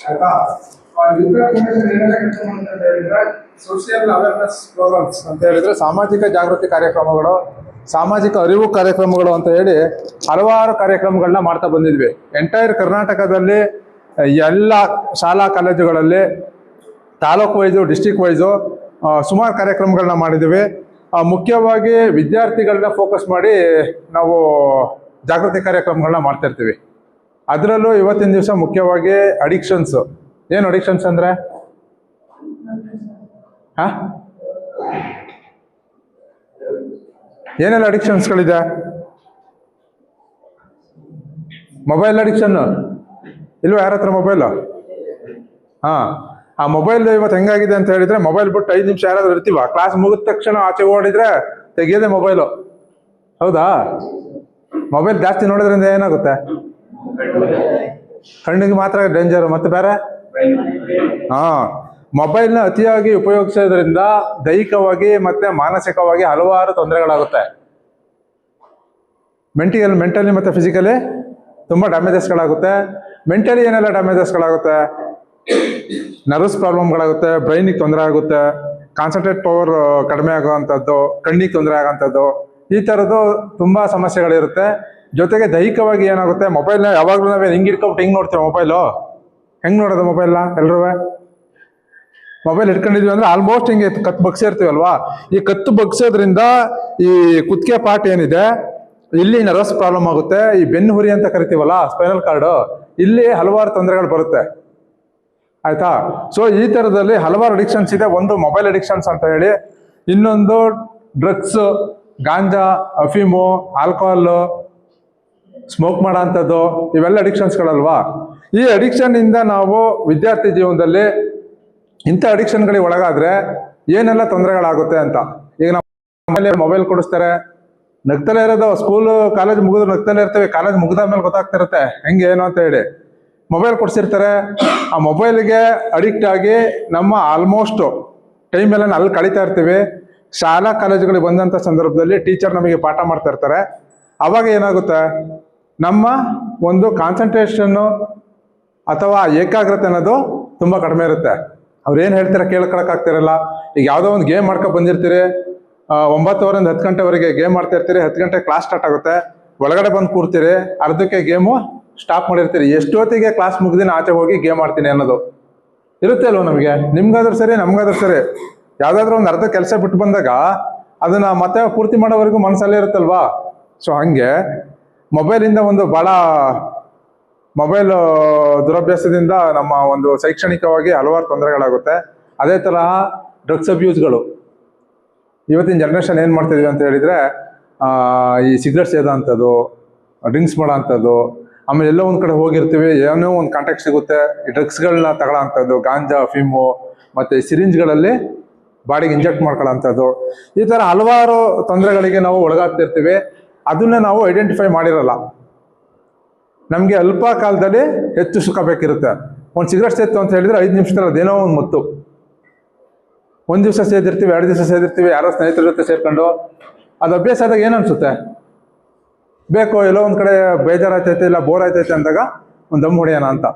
ಆಯ್ತಾ. Social awareness programmes ಅಂತ ಹೇಳಿದ್ರೆ ಸಾಮಾಜಿಕ ಜಾಗೃತಿ ಕಾರ್ಯಕ್ರಮಗಳು, ಸಾಮಾಜಿಕ ಅರಿವು ಕಾರ್ಯಕ್ರಮಗಳು ಅಂತ ಹೇಳಿ ಹಲವಾರು ಕಾರ್ಯಕ್ರಮಗಳನ್ನ ಮಾಡ್ತಾ ಬಂದಿದ್ವಿ. ಎಂಟೈರ್ ಕರ್ನಾಟಕದಲ್ಲಿ ಎಲ್ಲ ಶಾಲಾ ಕಾಲೇಜುಗಳಲ್ಲಿ ತಾಲೂಕು ವೈಸು, ಡಿಸ್ಟಿಕ್ ವೈಸು ಸುಮಾರು ಕಾರ್ಯಕ್ರಮಗಳನ್ನ ಮಾಡಿದ್ದೀವಿ. ಮುಖ್ಯವಾಗಿ ವಿದ್ಯಾರ್ಥಿಗಳನ್ನ ಫೋಕಸ್ ಮಾಡಿ ನಾವು ಜಾಗೃತಿ ಕಾರ್ಯಕ್ರಮಗಳನ್ನ ಮಾಡ್ತಿರ್ತೀವಿ. ಅದರಲ್ಲೂ ಇವತ್ತಿನ ದಿವಸ ಮುಖ್ಯವಾಗಿ ಅಡಿಕ್ಷನ್ಸು. ಏನು ಅಡಿಕ್ಷನ್ಸ್ ಅಂದರೆ ಏನೆಲ್ಲ ಅಡಿಕ್ಷನ್ಸ್ಗಳಿದೆ? ಮೊಬೈಲ್ ಅಡಿಕ್ಷನ್ನು ಇಲ್ವ? ಯಾರ ಹತ್ರ ಮೊಬೈಲು? ಆ ಮೊಬೈಲ್ ಇವತ್ತು ಹೆಂಗಾಗಿದೆ ಅಂತ ಹೇಳಿದ್ರೆ, ಮೊಬೈಲ್ ಬಿಟ್ಟು 5 ನಿಮಿಷ ಯಾರಾದ್ರೂ ಇರ್ತೀವ, ಕ್ಲಾಸ್ ಮುಗಿದ ತಕ್ಷಣ ಆಚೆ ಓಡಿದ್ರೆ ತೆಗಿಯೋದೆ ಮೊಬೈಲು. ಹೌದಾ? ಮೊಬೈಲ್ ಜಾಸ್ತಿ ನೋಡೋದ್ರಿಂದ ಏನಾಗುತ್ತೆ? ಕಣ್ಣಿಗೆ ಮಾತ್ರ ಡೇಂಜರ್, ಮತ್ತೆ ಬೇರೆ ಮೊಬೈಲ್ನ ಅತಿಯಾಗಿ ಉಪಯೋಗಿಸೋದ್ರಿಂದ ದೈಹಿಕವಾಗಿ ಮತ್ತೆ ಮಾನಸಿಕವಾಗಿ ಹಲವಾರು ತೊಂದರೆಗಳಾಗುತ್ತೆ. ಮೆಂಟಲಿ ಮತ್ತೆ ಫಿಸಿಕಲಿ ತುಂಬ ಡ್ಯಾಮೇಜಸ್ಗಳಾಗುತ್ತೆ. ಮೆಂಟಲಿ ಏನೆಲ್ಲ ಡ್ಯಾಮೇಜಸ್ಗಳಾಗುತ್ತೆ? ನರ್ವ್ಸ್ ಪ್ರಾಬ್ಲಮ್ಗಳಾಗುತ್ತೆ, ಬ್ರೈನಿಗೆ ತೊಂದರೆ ಆಗುತ್ತೆ, ಕಾನ್ಸಂಟ್ರೇಟ್ ಪವರ್ ಕಡಿಮೆ ಆಗೋವಂಥದ್ದು, ಕಣ್ಣಿಗೆ ತೊಂದರೆ ಆಗೋವಂಥದ್ದು, ಈ ಥರದ್ದು ತುಂಬ ಸಮಸ್ಯೆಗಳಿರುತ್ತೆ. ಜೊತೆಗೆ ದೈಹಿಕವಾಗಿ ಏನಾಗುತ್ತೆ? ಮೊಬೈಲ್ನ ಯಾವಾಗಲೂ ನಾವೇ ಹಿಂಗೆ ಇಟ್ಕೊಬಿಟ್ಟು ಹಿಂಗೆ ನೋಡ್ತೀವಿ. ಮೊಬೈಲು ಹೆಂಗೆ ನೋಡೋದು? ಮೊಬೈಲ್ನ ಎಲ್ಲರೂ ಮೊಬೈಲ್ ಇಟ್ಕೊಂಡಿದ್ವಿ ಅಂದರೆ ಆಲ್ಮೋಸ್ಟ್ ಹಿಂಗೆ ಕತ್ತು ಬಗ್ಸಿರ್ತೀವಲ್ವಾ. ಈ ಕತ್ತು ಬಗ್ಸೋದ್ರಿಂದ ಈ ಕುತ್ತಿಗೆ ಪಾರ್ಟ್ ಏನಿದೆ ಇಲ್ಲಿ ನರ್ವಸ್ ಪ್ರಾಬ್ಲಮ್ ಆಗುತ್ತೆ. ಈ ಬೆನ್ನು ಹುರಿ ಅಂತ ಕರಿತೀವಲ್ಲ, ಸ್ಪೈನಲ್ ಕಾರ್ಡು, ಇಲ್ಲಿ ಹಲವಾರು ತೊಂದರೆಗಳು ಬರುತ್ತೆ. ಆಯ್ತಾ? ಸೊ ಈ ಥರದಲ್ಲಿ ಹಲವಾರು ಅಡಿಕ್ಷನ್ಸ್ ಇದೆ. ಒಂದು ಮೊಬೈಲ್ ಅಡಿಕ್ಷನ್ಸ್ ಅಂತ ಹೇಳಿ, ಇನ್ನೊಂದು ಡ್ರಗ್ಸ್, ಗಾಂಜಾ, ಅಫೀಮು, ಆಲ್ಕೋಹಾಲು, ಸ್ಮೋಕ್ ಮಾಡೋ ಅಂಥದ್ದು, ಇವೆಲ್ಲ ಅಡಿಕ್ಷನ್ಸ್ಗಳಲ್ವಾ. ಈ ಅಡಿಕ್ಷನ್ನಿಂದ ನಾವು ವಿದ್ಯಾರ್ಥಿ ಜೀವನದಲ್ಲಿ ಇಂಥ ಅಡಿಕ್ಷನ್ಗಳಿಗೆ ಒಳಗಾದರೆ ಏನೆಲ್ಲ ತೊಂದರೆಗಳಾಗುತ್ತೆ ಅಂತ. ಈಗ ನಾವು ಮೊಬೈಲ್ ಕೊಡಿಸ್ತಾರೆ, ನಗ್ತಲೇ ಇರೋದು. ಸ್ಕೂಲು ಕಾಲೇಜ್ ಮುಗಿದ್ರು ನಗ್ತಲೇ ಇರ್ತೇವೆ, ಕಾಲೇಜ್ ಮುಗಿದಾದ್ಮೇಲೆ ಗೊತ್ತಾಗ್ತಿರುತ್ತೆ ಹೆಂಗೆ ಏನು ಅಂತ ಹೇಳಿ. ಮೊಬೈಲ್ ಕೊಡಿಸಿರ್ತಾರೆ, ಆ ಮೊಬೈಲ್ಗೆ ಅಡಿಕ್ಟ್ ಆಗಿ ನಮ್ಮ ಆಲ್ಮೋಸ್ಟ್ ಟೈಮ್ ಎಲ್ಲ ಅಲ್ಲಿ ಕಳೀತಾ ಇರ್ತೀವಿ. ಶಾಲಾ ಕಾಲೇಜುಗಳಿಗೆ ಬಂದಂಥ ಸಂದರ್ಭದಲ್ಲಿ ಟೀಚರ್ ನಮಗೆ ಪಾಠ ಮಾಡ್ತಾ ಇರ್ತಾರೆ. ಆವಾಗ ಏನಾಗುತ್ತೆ? ನಮ್ಮ ಒಂದು ಕಾನ್ಸಂಟ್ರೇಷನ್ನು ಅಥವಾ ಏಕಾಗ್ರತೆ ಅನ್ನೋದು ತುಂಬ ಕಡಿಮೆ ಇರುತ್ತೆ. ಅವ್ರು ಏನು ಹೇಳ್ತಾರೆ ಕೇಳ್ಕೊಳಕ್ಕಾಗ್ತಿರಲ್ಲ. ಈಗ ಯಾವುದೋ ಒಂದು ಗೇಮ್ ಮಾಡ್ಕೊಂಡು ಬಂದಿರ್ತೀರಿ, 9:30 10 ಗಂಟೆವರೆಗೆ ಗೇಮ್ ಮಾಡ್ತಾ ಇರ್ತೀರಿ. 10 ಗಂಟೆ ಕ್ಲಾಸ್ ಸ್ಟಾರ್ಟ್ ಆಗುತ್ತೆ, ಒಳಗಡೆ ಬಂದು ಕೂರ್ತೀರಿ, ಅರ್ಧಕ್ಕೆ ಗೇಮು ಸ್ಟಾಪ್ ಮಾಡಿರ್ತೀರಿ. ಎಷ್ಟೊತ್ತಿಗೆ ಕ್ಲಾಸ್ ಮುಗ್ದಿನ ಆಚೆ ಹೋಗಿ ಗೇಮ್ ಮಾಡ್ತೀನಿ ಅನ್ನೋದು ಇರುತ್ತೆ ಅಲ್ವ ನಮಗೆ. ನಿಮ್ಗಾದ್ರೂ ಸರಿ, ನಮ್ಗಾದ್ರೂ ಸರಿ. ಯಾವುದಾದ್ರೂ ಒಂದು ಅರ್ಧ ಕೆಲಸ ಬಿಟ್ಟು ಬಂದಾಗ ಅದನ್ನು ಮತ್ತೆ ಪೂರ್ತಿ ಮಾಡೋವರೆಗೂ ಮನಸ್ಸಲ್ಲೇ ಇರುತ್ತಲ್ವಾ. ಸೊ ಹಾಗೆ ಮೊಬೈಲಿಂದ ಒಂದು ಭಾಳ ಮೊಬೈಲ್ ದುರಭ್ಯಾಸದಿಂದ ನಮ್ಮ ಒಂದು ಶೈಕ್ಷಣಿಕವಾಗಿ ಹಲವಾರು ತೊಂದರೆಗಳಾಗುತ್ತೆ. ಅದೇ ತರಹ ಡ್ರಗ್ಸ್ ಅಬ್ಯೂಸ್ಗಳು. ಇವತ್ತಿನ ಜನ್ರೇಷನ್ ಏನು ಮಾಡ್ತಿದ್ವಿ ಅಂತ ಹೇಳಿದರೆ, ಈ ಸಿಗರೆಟ್ ಸೇದೋ ಅಂಥದ್ದು, ಡ್ರಿಂಕ್ಸ್ ಮಾಡೋ ಅಂಥದ್ದು, ಆಮೇಲೆ ಎಲ್ಲೋ ಒಂದು ಕಡೆ ಹೋಗಿರ್ತೀವಿ, ಏನೋ ಒಂದು ಕಾಂಟ್ಯಾಕ್ಟ್ ಸಿಗುತ್ತೆ, ಈ ಡ್ರಗ್ಸ್ಗಳನ್ನ ತಗೊಳ್ಳೋ ಅಂಥದ್ದು, ಗಾಂಜಾ, ಅಫೀಮು, ಮತ್ತು ಸಿರಿಂಜ್ಗಳಲ್ಲಿ ಬಾಡಿಗೆ ಇಂಜೆಕ್ಟ್ ಮಾಡ್ಕೊಳ್ಳೋ ಅಂಥದ್ದು, ಈ ಥರ ಹಲವಾರು ತೊಂದರೆಗಳಿಗೆ ನಾವು ಒಳಗಾಗ್ತಿರ್ತೀವಿ. ಅದನ್ನ ನಾವು ಐಡೆಂಟಿಫೈ ಮಾಡಿರಲ್ಲ. ನಮಗೆ ಅಲ್ಪ ಕಾಲದಲ್ಲಿ ಹೆಚ್ಚು ಸುಖ ಬೇಕಿರುತ್ತೆ. ಒಂದು ಸಿಗರೆಟ್ ಸೇತು ಅಂತ ಹೇಳಿದರೆ 5 ನಿಮಿಷದಲ್ಲಿ ಅದೇನೋ ಒಂದು ಮತ್ತು. ಒಂದು ದಿವಸ ಸೇದಿರ್ತೀವಿ, 2 ದಿವಸ ಸೇದಿರ್ತೀವಿ, ಯಾರೋ ಸ್ನೇಹಿತರ ಜೊತೆ ಸೇರ್ಕೊಂಡು. ಅದು ಅಭ್ಯಾಸ ಆದಾಗ ಏನು ಅನಿಸುತ್ತೆ? ಬೇಕು, ಎಲ್ಲೋ ಒಂದು ಕಡೆ ಬೇಜಾರಾಯ್ತೈತೆ, ಇಲ್ಲ ಬೋರ್ ಆಯ್ತೈತೆ ಅಂದಾಗ ಒಂದು ದಮ್ ಹೊಡೆಯೋಣ ಅಂತ.